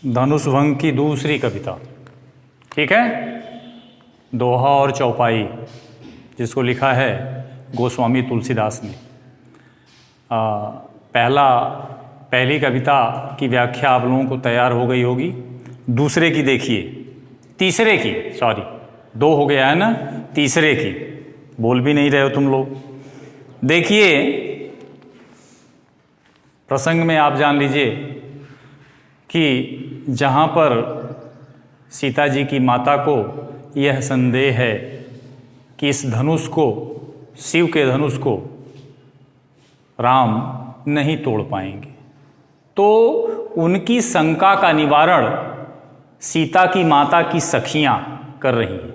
धनुष भंग की दूसरी कविता, ठीक है, दोहा और चौपाई, जिसको लिखा है गोस्वामी तुलसीदास ने। पहली कविता की व्याख्या आप लोगों को तैयार हो गई होगी। दूसरे की देखिए, तीसरे की, सॉरी दो हो गया है ना, तीसरे की बोल भी नहीं रहे हो तुम लोग। देखिए प्रसंग में आप जान लीजिए कि जहाँ पर सीता जी की माता को यह संदेह है कि इस धनुष को, शिव के धनुष को राम नहीं तोड़ पाएंगे, तो उनकी शंका का निवारण सीता की माता की सखियां कर रही हैं।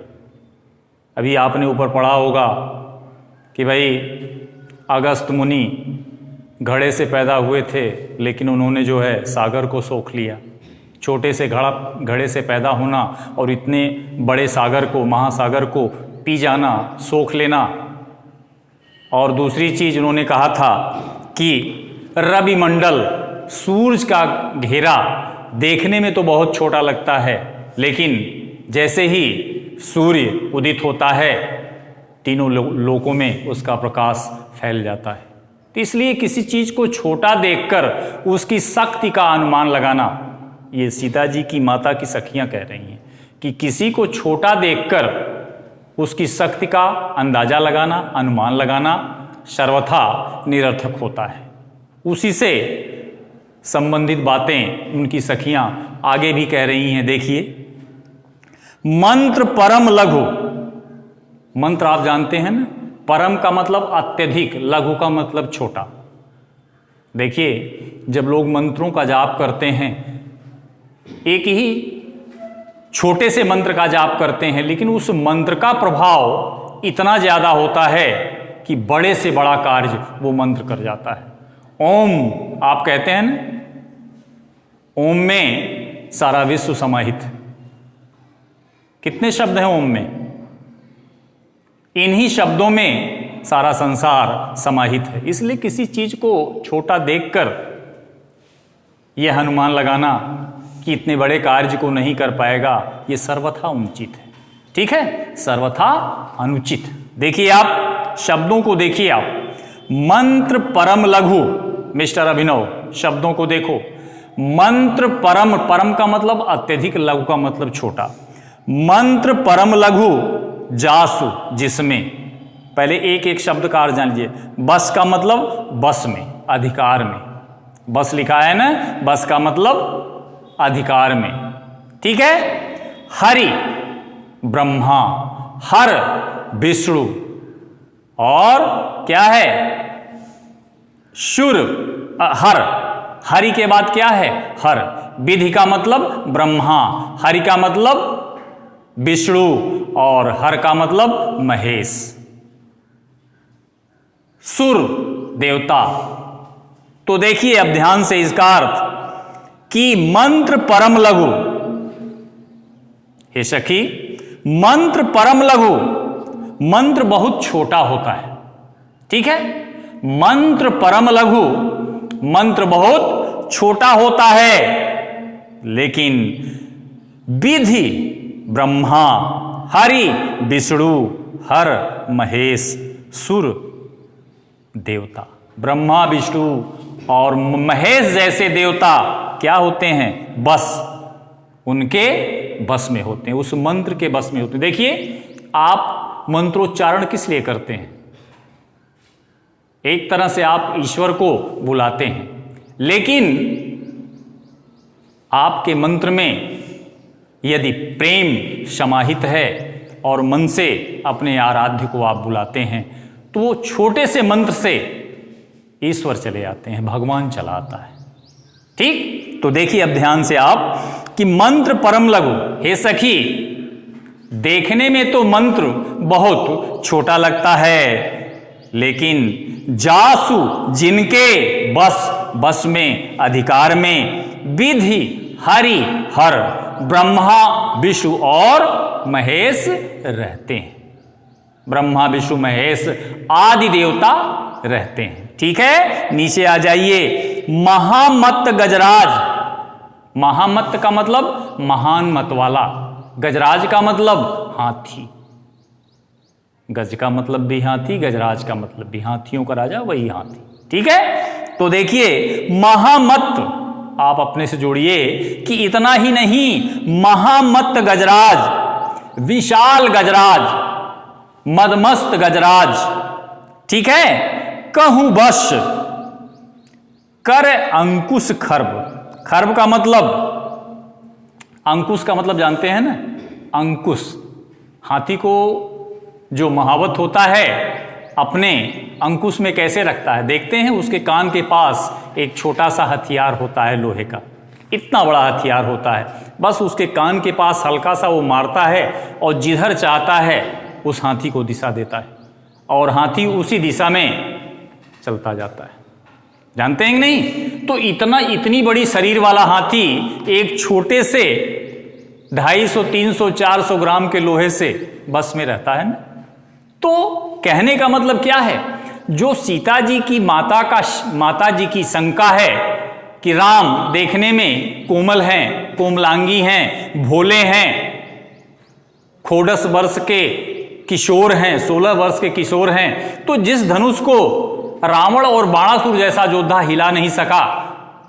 अभी आपने ऊपर पढ़ा होगा कि भाई अगस्त मुनि घड़े से पैदा हुए थे, लेकिन उन्होंने जो है सागर को सोख लिया। छोटे से घड़े से पैदा होना और इतने बड़े सागर को, महासागर को पी जाना, सोख लेना। और दूसरी चीज उन्होंने कहा था कि रवि मंडल, सूरज का घेरा देखने में तो बहुत छोटा लगता है, लेकिन जैसे ही सूर्य उदित होता है तीनों लोकों में उसका प्रकाश फैल जाता है। तो इसलिए किसी चीज को छोटा देखकर उसकी शक्ति का अनुमान लगाना, ये सीता जी की माता की सखियां कह रही हैं कि किसी को छोटा देखकर उसकी शक्ति का अंदाजा लगाना, अनुमान लगाना सर्वथा निरर्थक होता है। उसी से संबंधित बातें उनकी सखियां आगे भी कह रही हैं। देखिए, मंत्र परम लघु, मंत्र आप जानते हैं ना, परम का मतलब अत्यधिक, लघु का मतलब छोटा। देखिए जब लोग मंत्रों का जाप करते हैं, एक ही छोटे से मंत्र का जाप करते हैं, लेकिन उस मंत्र का प्रभाव इतना ज्यादा होता है कि बड़े से बड़ा कार्य वो मंत्र कर जाता है। ओम आप कहते हैं ना, ओम में सारा विश्व समाहित। कितने शब्द हैं ओम में? इन्हीं शब्दों में सारा संसार समाहित है। इसलिए किसी चीज को छोटा देखकर यह अनुमान लगाना कि इतने बड़े कार्य को नहीं कर पाएगा, यह सर्वथा अनुचित है। ठीक है, सर्वथा अनुचित। देखिए आप शब्दों को देखिए, आप मंत्र परम लघु, मिस्टर अभिनव शब्दों को देखो। मंत्र परम, परम का मतलब अत्यधिक, लघु का मतलब छोटा। मंत्र परम लघु जासु, जिसमें, पहले एक एक शब्द का अर्थ जान लीजिए। बस का मतलब बस में, अधिकार में, बस लिखा है ना, बस का मतलब अधिकार में। ठीक है। हरि ब्रह्मा, हर विष्णु, और क्या है शुर, हर, हरि के बाद क्या है हर। विधि का मतलब ब्रह्मा, हरि का मतलब विष्णु, और हर का मतलब महेश। सुर देवता। तो देखिए अब ध्यान से इसका अर्थ कि मंत्र परम लघु, हे सखी, मंत्र परम लघु, मंत्र बहुत छोटा होता है। ठीक है, मंत्र परम लघु, मंत्र बहुत छोटा होता है, लेकिन विधि ब्रह्मा, हरि विष्णु, हर महेश, सुर देवता। ब्रह्मा विष्णु और महेश जैसे देवता क्या होते हैं? बस, उनके बस में होते हैं, उस मंत्र के बस में होते हैं। देखिए आप मंत्रोच्चारण किस लिए करते हैं? एक तरह से आप ईश्वर को बुलाते हैं, लेकिन आपके मंत्र में यदि प्रेम समाहित है और मन से अपने आराध्य को आप बुलाते हैं, तो वो छोटे से मंत्र से ईश्वर चले आते हैं, भगवान चला आता है। ठीक, तो देखिए अब ध्यान से आप कि मंत्र परम लघु, हे सखी, देखने में तो मंत्र बहुत छोटा लगता है, लेकिन जासु, जिनके बस में, अधिकार में, विधि हरि, हर, ब्रह्मा विष्णु और महेश रहते हैं। ब्रह्मा विष्णु महेश आदि देवता रहते हैं। ठीक है, नीचे आ जाइए। महामत्त गजराज, महामत्त का मतलब महान मत वाला, गजराज का मतलब हाथी। गज का मतलब भी हाथी, गजराज का मतलब भी हाथियों का राजा, वही हाथी। ठीक है, तो देखिए महामत्त आप अपने से जोड़िए कि इतना ही नहीं, महामत्त गजराज, विशाल गजराज, मदमस्त गजराज। ठीक है, कहूं बश कर अंकुश खर्ब। खर्ब का मतलब, अंकुश का मतलब जानते हैं ना, अंकुश। हाथी को जो महावत होता है अपने अंकुश में कैसे रखता है, देखते हैं उसके कान के पास एक छोटा सा हथियार होता है लोहे का, इतना बड़ा हथियार होता है, बस उसके कान के पास हल्का सा वो मारता है और जिधर चाहता है उस हाथी को दिशा देता है और हाथी उसी दिशा में चलता जाता है। जानते हैं कि नहीं? तो इतनी बड़ी शरीर वाला हाथी एक छोटे से 250, 300, 400 ग्राम के लोहे से बस में रहता है ना। तो कहने का मतलब क्या है, जो सीता जी की माता जी की शंका है कि राम देखने में कोमल हैं, कोमलांगी हैं, भोले हैं, 14 वर्ष के किशोर हैं, 16 वर्ष के किशोर हैं, तो जिस धनुष को रावण और बाणासुर जैसा योद्धा हिला नहीं सका,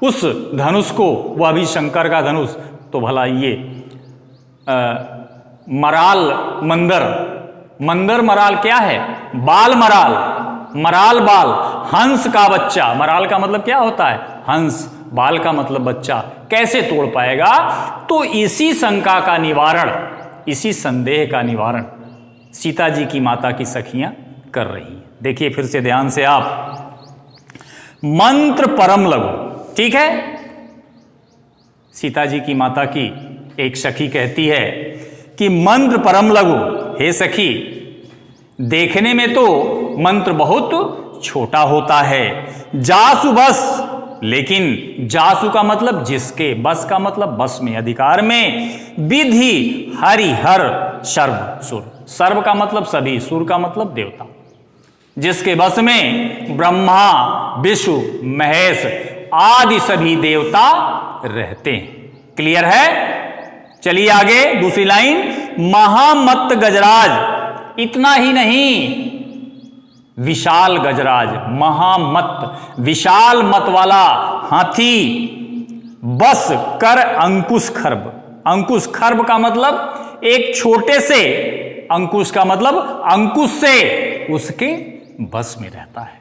उस धनुष को, वह भी शंकर का धनुष, तो भला ये मराल मंदर मराल क्या है? बाल मराल, मराल बाल, हंस का बच्चा। मराल का मतलब क्या होता है? हंस। बाल का मतलब बच्चा। कैसे तोड़ पाएगा? तो इसी शंका का निवारण, इसी संदेह का निवारण सीता जी की माता की सखियां कर रही हैं। देखिए फिर से ध्यान से आप, मंत्र परम लघु। ठीक है, सीता जी की माता की एक सखी कहती है कि मंत्र परम लघु, हे सखी, देखने में तो मंत्र बहुत छोटा होता है, जासु बस, लेकिन जासु का मतलब जिसके, बस का मतलब बस में, अधिकार में, विधि हरिहर सर्व सुर। सर्व का मतलब सभी, सुर का मतलब देवता, जिसके बस में ब्रह्मा विष्णु महेश आदि सभी देवता रहते हैं। क्लियर है? चलिए आगे दूसरी लाइन, महामत्त गजराज, इतना ही नहीं, विशाल गजराज, महामत्त, विशाल मत वाला हाथी, बस कर अंकुश खर्ब। अंकुश खर्ब का मतलब एक छोटे से, अंकुश का मतलब अंकुश से उसके बस में रहता है।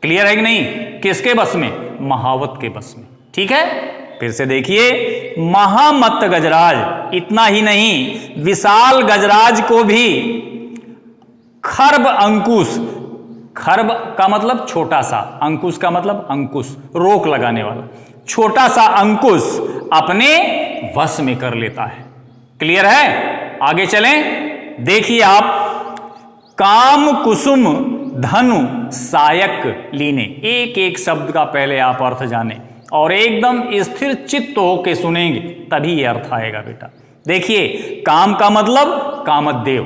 क्लियर है कि नहीं? किसके बस में? महावत के बस में। ठीक है, फिर से देखिए, महामत्त गजराज, इतना ही नहीं, विशाल गजराज को भी खर्ब अंकुश, खर्ब का मतलब छोटा सा, अंकुश का मतलब अंकुश, रोक लगाने वाला, छोटा सा अंकुश अपने वश में कर लेता है। क्लियर है? आगे चलें, देखिए आप, काम कुसुम धनु सायक लीने। एक एक शब्द का पहले आप अर्थ जाने और एकदम स्थिर चित्त होके सुनेंगे, तभी ये अर्थ आएगा बेटा। देखिए, काम का मतलब कामदेव,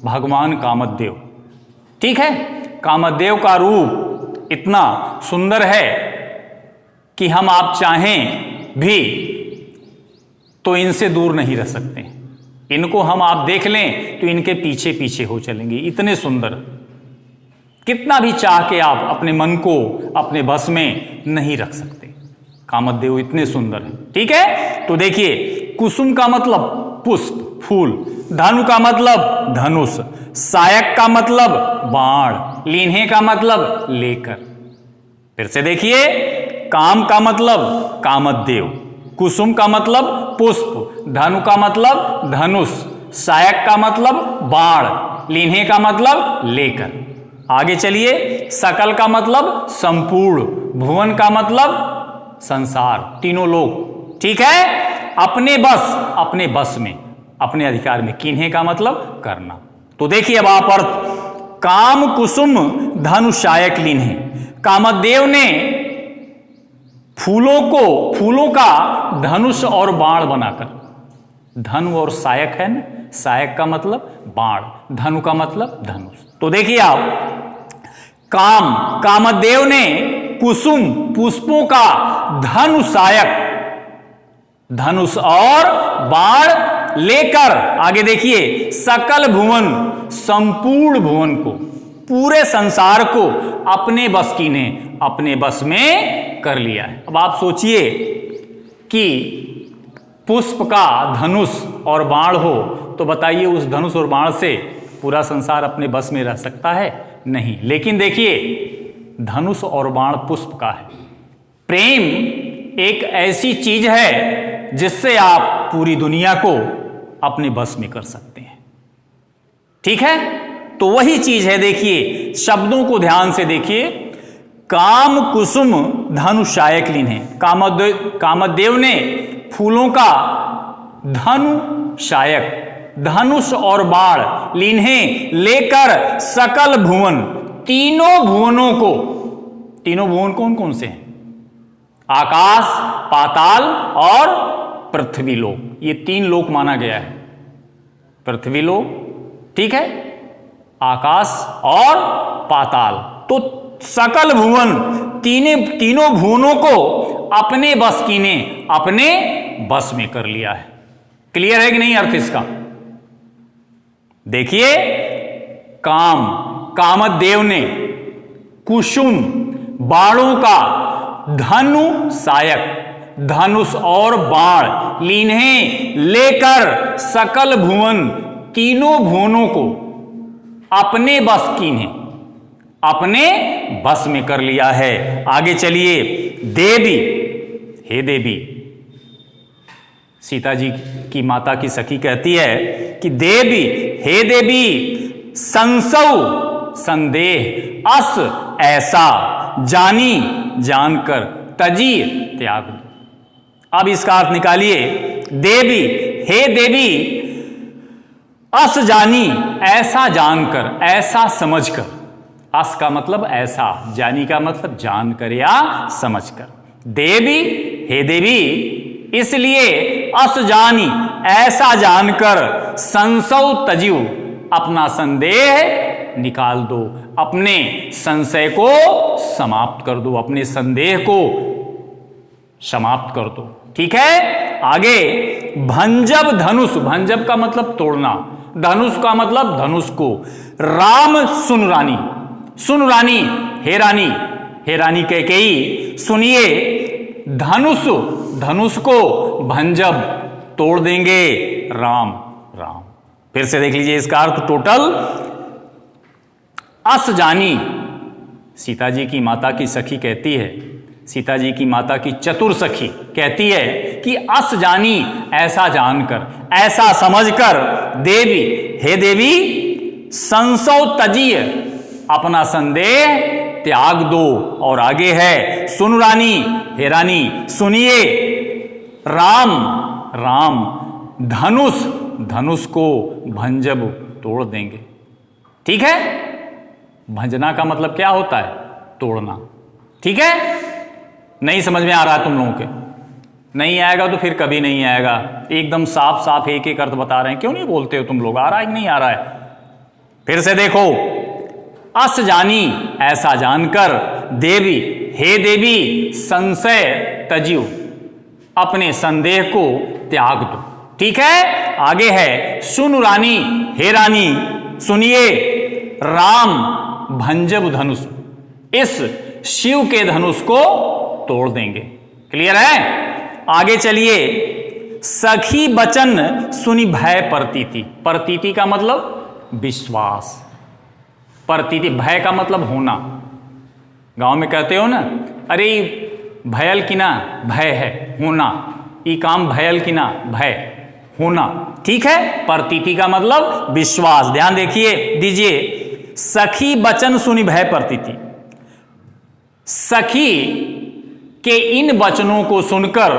भगवान कामदेव। ठीक है, कामदेव का रूप इतना सुंदर है कि हम आप चाहें भी तो इनसे दूर नहीं रह सकते। इनको हम आप देख लें तो इनके पीछे पीछे हो चलेंगे, इतने सुंदर। कितना भी चाह के आप अपने मन को अपने बस में नहीं रख सकते, कामदेव इतने सुंदर हैं। ठीक है, तो देखिए, कुसुम का मतलब पुष्प, फूल, धनु का मतलब धनुष, सायक का मतलब बाण, लीन्हे का मतलब लेकर। फिर से देखिए, काम का मतलब कामदेव, कुसुम का मतलब पुष्प, धनु का मतलब धनुष, सायक का मतलब बाण, लीन्हे का मतलब लेकर। आगे चलिए, सकल का मतलब संपूर्ण, भुवन का मतलब संसार, तीनों लोग। ठीक है, अपने बस में, अपने अधिकार में, किन्हे का मतलब करना। तो देखिए अब आप अर्थ, काम कुसुम धनु सायक लीन्हे। कामदेव ने फूलों का धनुष और बाण बनाकर, धनु और सायक है ना, सायक का मतलब बाण, धनु का मतलब धनुष। तो देखिए आप, कामदेव ने कुसुम पुष्पों का धनु सायक धनुष और बाण लेकर, आगे देखिए, सकल भुवन, संपूर्ण भुवन को, पूरे संसार को अपने बस की ने अपने बस में कर लिया है। अब आप सोचिए कि पुष्प का धनुष और बाण हो तो बताइए उस धनुष और बाण से पूरा संसार अपने बस में रह सकता है? नहीं। लेकिन देखिए, धनुष और बाण पुष्प का है। प्रेम एक ऐसी चीज है जिससे आप पूरी दुनिया को अपने बस में कर सकते हैं। ठीक है, तो वही चीज है। देखिए शब्दों को ध्यान से देखिए। काम कुसुम धनुषायक लीन्हे, कामदेव ने फूलों का धनुषायक, धनुष और बाण लीन्हे लेकर सकल भुवन, तीनों भुवनों को, तीनों भुवन कौन कौन से हैं? आकाश, पाताल और पृथ्वी लोक, ये तीन लोक माना गया है। पृथ्वी लोक, ठीक है, आकाश और पाताल, तो सकल भुवन, तीनों भुवनों को अपने बस की ने अपने बस में कर लिया है। क्लियर है कि नहीं अर्थ इसका? देखिए, कामदेव ने कुसुम बाणों का धनुषायक, धनुष और बाण लीन्हे लेकर सकल भुवन, तीनों भुवनों को अपने बस की ने अपने बस में कर लिया है। आगे चलिए, देवी, हे देवी, सीता जी की माता की सखी कहती है कि देवी, हे देवी, संशय संदेह अस ऐसा जानी जानकर तजी त्याग दो। अब इसका अर्थ निकालिए। देवी, हे देवी, अस जानी, ऐसा जानकर, ऐसा समझकर, अस का मतलब ऐसा, जानी का मतलब जानकर या समझकर। देवी, हे देवी, इसलिए अस जानी, ऐसा जानकर, संशय तजियो, अपना संदेह निकाल दो, अपने संशय को समाप्त कर दो, अपने संदेह को समाप्त कर दो। ठीक है, आगे, भंजब धनुष, भंजब का मतलब तोड़ना, धनुष का मतलब धनुष को। राम सुन रानी, सुन रानी, हे रानी, हे रानी कैकेयी, सुनिए, धनुष, धनुष को भंजब तोड़ देंगे राम, राम। फिर से देख लीजिए इसका अर्थ टोटल। अस जानी, सीता जी की माता की सखी कहती है, सीता जी की माता की चतुर सखी कहती है कि अस जानी, ऐसा जानकर, ऐसा समझकर, देवी, हे देवी, संशय तजिए, अपना संदेह त्याग दो। और आगे है, सुन रानी, हे रानी, सुनिए, राम, राम, धनुष, धनुष को भंजब तोड़ देंगे। ठीक है, भंजना का मतलब क्या होता है? तोड़ना। ठीक है, नहीं समझ में आ रहा है तुम लोगों के? नहीं आएगा तो फिर कभी नहीं आएगा। एकदम साफ साफ एक एक अर्थ बता रहे हैं, क्यों नहीं बोलते हो तुम लोग? आ रहा है कि नहीं आ रहा है? फिर से देखो, अस जानी, ऐसा जानकर, देवी, हे देवी, संशय तजियो, अपने संदेह को त्याग दो। ठीक है, आगे है, सुन रानी, हे रानी, सुनिए, राम भंजब धनुष, इस शिव के धनुष को तोड़ देंगे। क्लियर है? आगे चलिए, सखी बचन सुनी भय प्रतीति, प्रतीति का मतलब विश्वास, प्रतीति, भय का मतलब होना। गांव में कहते हो ना, अरे भयल की ना भय है, होना, ये काम भयल की ना भय, होना। ठीक है, प्रतीति का मतलब विश्वास। ध्यान देखिए दीजिए, सखी बचन सुनी भय प्रतीति, सखी के इन वचनों को सुनकर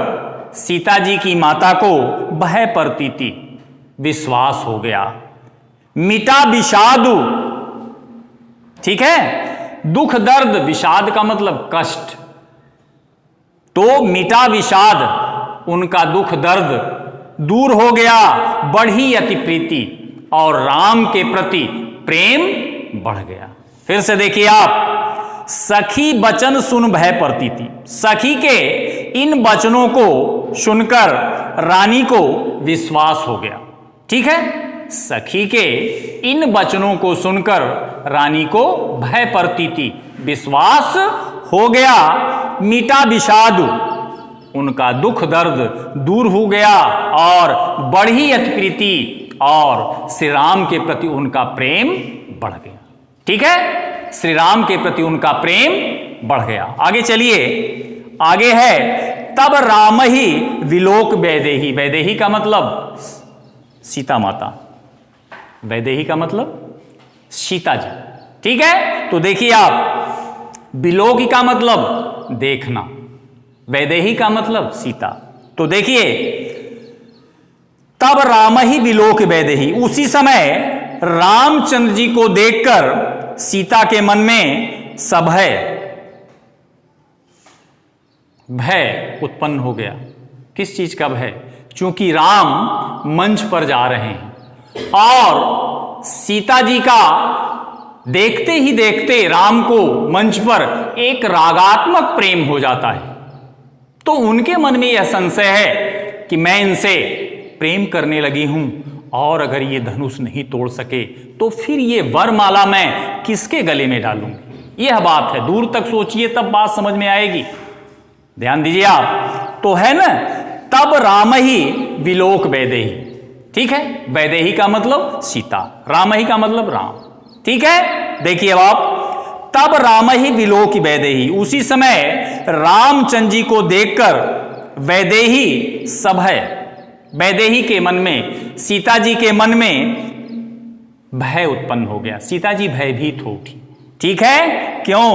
सीता जी की माता को भय प्रतीति, विश्वास हो गया। मिटा विषादु, ठीक है, दुख दर्द, विषाद का मतलब कष्ट, तो मिटा विषाद, उनका दुख दर्द दूर हो गया। बढ़ी अति प्रीति, और राम के प्रति प्रेम बढ़ गया। फिर से देखिए आप, सखी बचन सुन भय प्रतीति। सखी के इन वचनों को सुनकर रानी को विश्वास हो गया। ठीक है, सखी के इन वचनों को सुनकर रानी को भय प्रतीति, विश्वास हो गया। मिटा विषाद, उनका दुख दर्द दूर हो गया और बढ़ी अति प्रीति, और श्री राम के प्रति उनका प्रेम बढ़ गया। ठीक है, श्री राम के प्रति उनका प्रेम बढ़ गया। आगे चलिए, आगे है तब राम ही विलोक वैदेही। वैदेही का मतलब सीता माता, वैदेही का मतलब सीता जी। ठीक है, तो देखिए आप, विलोक का मतलब देखना, वैदेही का मतलब सीता। तो देखिए, तब राम ही विलोक वैदेही, उसी समय रामचंद्र जी को देखकर सीता के मन में सभय, भय उत्पन्न हो गया। किस चीज का भय? क्योंकि राम मंच पर जा रहे हैं और सीता जी का देखते ही देखते राम को मंच पर एक रागात्मक प्रेम हो जाता है। तो उनके मन में यह संशय है कि मैं इनसे प्रेम करने लगी हूं और अगर ये धनुष नहीं तोड़ सके तो फिर ये वरमाला मैं किसके गले में डालूंगी। यह बात है, दूर तक सोचिए तब बात समझ में आएगी। ध्यान दीजिए आप, तो है ना, तब राम ही विलोक वैदेही। ठीक है, वैदेही का मतलब सीता, राम ही का मतलब राम। ठीक है, देखिए अब आप, तब राम ही विलोक वैदेही, उसी समय रामचंद्र जी को देखकर वैदेही सभय, वैदेही के मन में, सीता जी के मन में भय उत्पन्न हो गया। सीता जी भयभीत हो उठी। ठीक है, क्यों?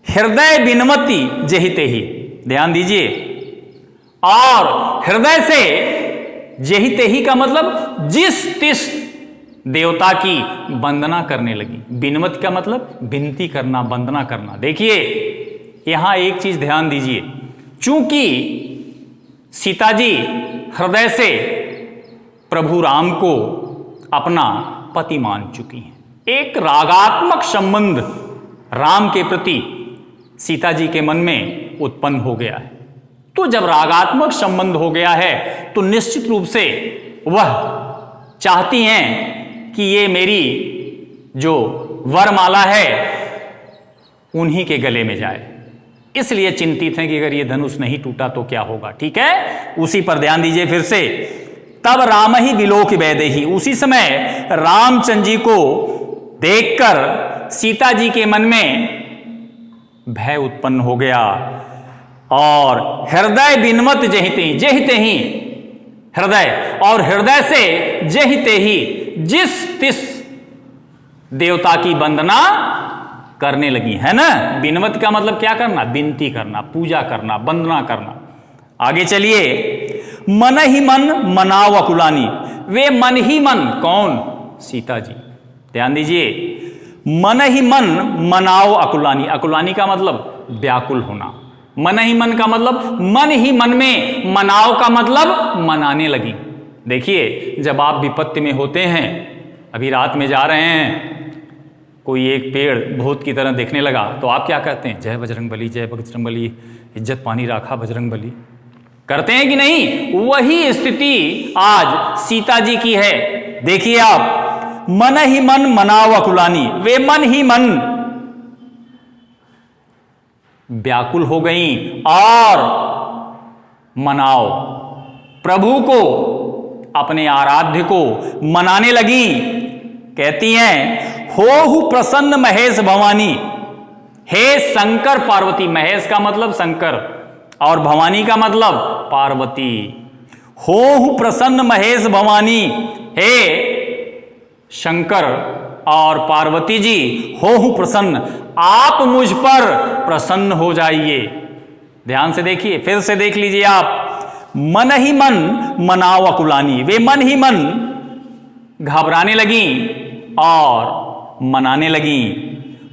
हृदय बिनमति जहिते ही, ध्यान दीजिए, और हृदय से जहिते ही का मतलब जिस तिस देवता की वंदना करने लगी। बिनमति का मतलब विनती करना, वंदना करना। देखिए यहां एक चीज ध्यान दीजिए, चूंकि सीता जी हृदय से प्रभु राम को अपना पति मान चुकी हैं, एक रागात्मक संबंध राम के प्रति सीता जी के मन में उत्पन्न हो गया है। तो जब रागात्मक संबंध हो गया है तो निश्चित रूप से वह चाहती हैं कि ये मेरी जो वरमाला है उन्हीं के गले में जाए, इसलिए चिंतित हैं कि अगर ये धनुष नहीं टूटा तो क्या होगा। ठीक है, उसी पर ध्यान दीजिए फिर से, तब राम ही विलोक वैदेही, उसी समय रामचंद्र जी को देखकर सीता जी के मन में भय उत्पन्न हो गया और हृदय बिनमत जहिते ही, जहिते ही हृदय, और हृदय से जहिते ही जिस तिस देवता की वंदना करने लगी, है ना। बिनमत का मतलब क्या करना? विनती करना, पूजा करना, वंदना करना। आगे चलिए, मन ही मन मनाओ अकुलानी, वे मन ही मन, कौन? सीता जी। ध्यान दीजिए, मन ही मन मनाओ अकुलानी, अकुलानी का मतलब व्याकुल होना, मन ही मन का मतलब मन ही मन में, मनाओ का मतलब मनाने लगी। देखिए जब आप विपत्ति में होते हैं, अभी रात में जा रहे हैं, कोई एक पेड़ भूत की तरह देखने लगा तो आप क्या कहते हैं? जय बजरंगबली, जय बजरंगबली, इज्जत पानी राखा बजरंगबली, करते हैं कि नहीं? वही स्थिति आज सीता जी की है। देखिए आप, मन ही मन मनाओ अकुलानी, वे मन ही मन व्याकुल हो गई और मनाओ, प्रभु को, अपने आराध्य को मनाने लगी। कहती हैं, हो प्रसन्न महेश भवानी, हे शंकर पार्वती, महेश का मतलब शंकर और भवानी का मतलब पार्वती। हो प्रसन्न महेश भवानी, हे शंकर और पार्वती जी, हो प्रसन्न, आप मुझ पर प्रसन्न हो जाइए। ध्यान से देखिए, फिर से देख लीजिए आप, मन ही मन मनाओ अकुलानी, वे मन ही मन घबराने लगी और मनाने लगी।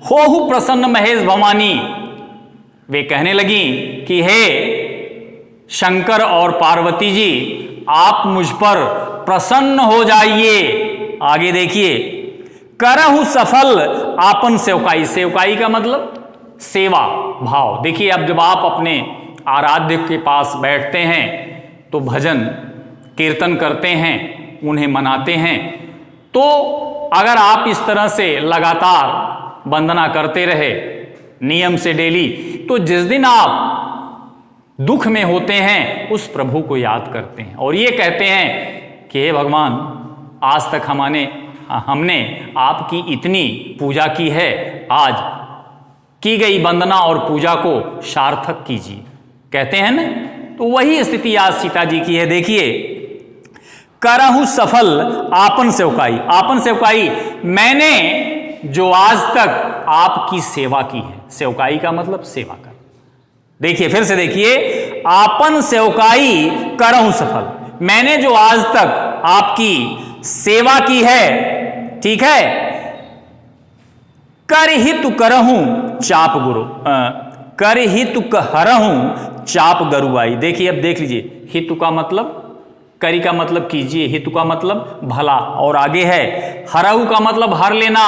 हो प्रसन्न महेश भवानी, वे कहने लगी कि हे शंकर और पार्वती जी, आप मुझ पर प्रसन्न हो जाइए। आगे देखिए, करहु सफल आपन सेवकाई, सेवकाई का मतलब सेवा भाव। देखिए अब जब आप अपने आराध्य के पास बैठते हैं तो भजन कीर्तन करते हैं, उन्हें मनाते हैं, तो अगर आप इस तरह से लगातार वंदना करते रहे नियम से डेली, तो जिस दिन आप दुख में होते हैं उस प्रभु को याद करते हैं और ये कहते हैं कि हे भगवान, आज तक हमने आपकी इतनी पूजा की है, आज की गई वंदना और पूजा को सार्थक कीजिए, कहते हैं ना। तो वही स्थिति आज सीता जी की है। देखिए, करहूं सफल आपन सेवकाई, आपन सेवकाई, मैंने जो आज तक आपकी सेवा की है, सेवकाई का मतलब सेवा कर। देखिए फिर से देखिए, आपन सेवकाई करहूं सफल, मैंने जो आज तक आपकी सेवा की है, ठीक है, कर हितु करहूं चाप गुरु, कर हितु हरहूं चाप गरुआई। देखिए अब देख लीजिए, हितु का मतलब करी का मतलब कीजिए, हितु का मतलब भला, और आगे है हरहु का मतलब हर लेना,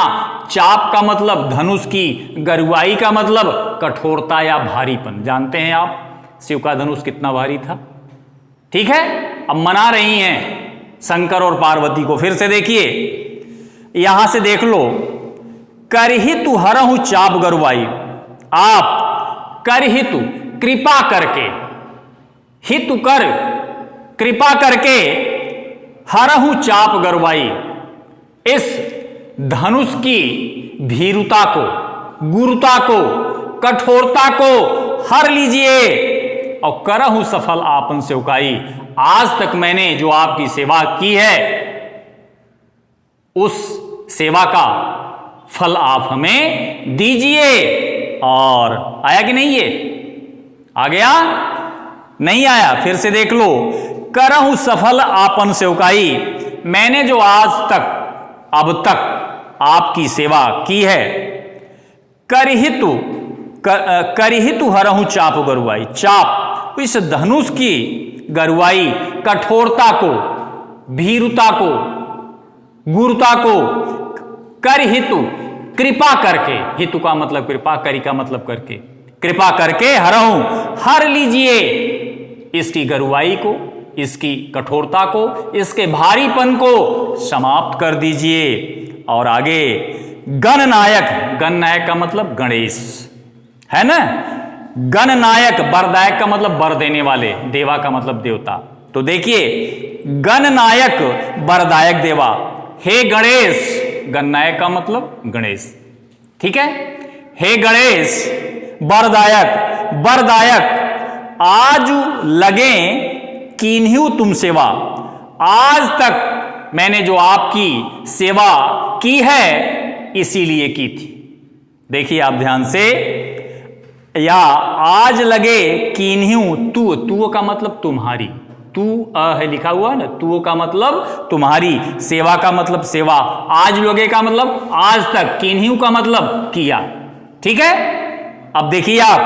चाप का मतलब धनुष की, गरुआई का मतलब कठोरता या भारीपन। जानते हैं आप शिव का धनुष कितना भारी था, ठीक है। अब मना रही हैं शंकर और पार्वती को। फिर से देखिए, यहां से देख लो, करहितु हरहु चाप गरुआई, आप करहितु कृपा करके, हितु कर कृपा करके, हरहु चाप गरुआई, इस धनुष की भीरुता को, गुरुता को, कठोरता को हर लीजिए और करहु सफल आपन सेवकाई, आज तक मैंने जो आपकी सेवा की है उस सेवा का फल आप हमें दीजिए। और आया कि नहीं, ये आ गया, नहीं आया? फिर से देख लो, करहु सफल आपन सेवकाई, मैंने जो आज तक अब तक आपकी सेवा की है, करहितु हरहु चाप गरुआई, चाप इस धनुष की गरुआई, कठोरता को, भीरुता को, गुरुता को, करहितु कृपा करके, हितु का मतलब कृपा, करी का मतलब करके, कृपा करके हरहु हर लीजिए इसकी गरुआई को, इसकी कठोरता को, इसके भारीपन को समाप्त कर दीजिए। और आगे गणनायक, गणनायक का मतलब गणेश है ना, गणनायक, वरदायक का मतलब वर देने वाले, देवा का मतलब देवता। तो देखिए, गणनायक वरदायक देवा, हे गणेश, गणनायक का मतलब गणेश, ठीक है। हे गणेश वरदायक, वरदायक, आज लगे कीन्ह्यू तुम सेवा, आज तक मैंने जो आपकी सेवा की है इसीलिए की थी। देखिए आप ध्यान से, या आज लगे कीन्ह्यू, तू, तू का मतलब तुम्हारी, तू है लिखा हुआ है ना, तू का मतलब तुम्हारी, सेवा का मतलब सेवा, आज लोगे का मतलब आज तक, कीन्ह्यू का मतलब किया, ठीक है। अब देखिए आप,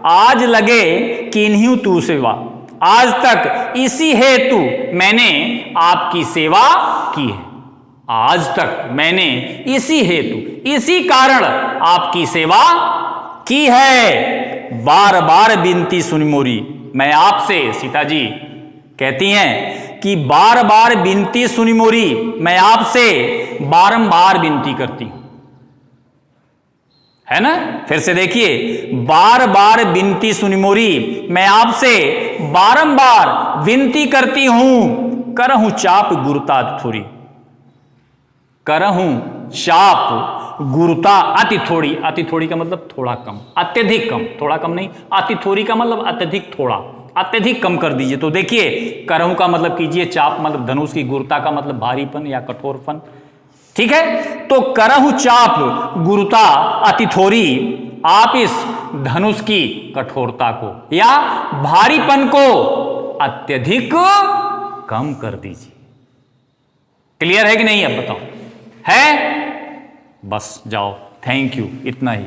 आज लगे कीन्ह्यू तू सेवा, आज तक इसी हेतु मैंने आपकी सेवा की है, आज तक मैंने इसी हेतु, इसी कारण आपकी सेवा की है। बार बार विनती सुनी मोरी, मैं आपसे, सीता जी कहती हैं कि बार बार विनती सुनी मोरी, मैं आपसे बारंबार विनती करती हूं, है ना। फिर से देखिए, बार बार विनती सुनी मोरी, मैं आपसे बारंबार विनती करती हूं, करहूं चाप गुरुता थोड़ी, करहूं चाप गुरुता अति थोड़ी, अति थोड़ी का मतलब थोड़ा कम, अत्यधिक कम, थोड़ा कम नहीं, अति थोड़ी का मतलब अत्यधिक थोड़ा, अत्यधिक कम कर दीजिए। तो देखिए, करहूं का मतलब कीजिए, चाप मतलब धनुष की, गुरुता का मतलब भारीपन या कठोरपन, ठीक है। तो करहु चाप गुरुता अति थोरी, आप इस धनुष की कठोरता को या भारीपन को अत्यधिक कम कर दीजिए। क्लियर है कि नहीं? अब बताओ, है? बस जाओ, थैंक यू, इतना ही।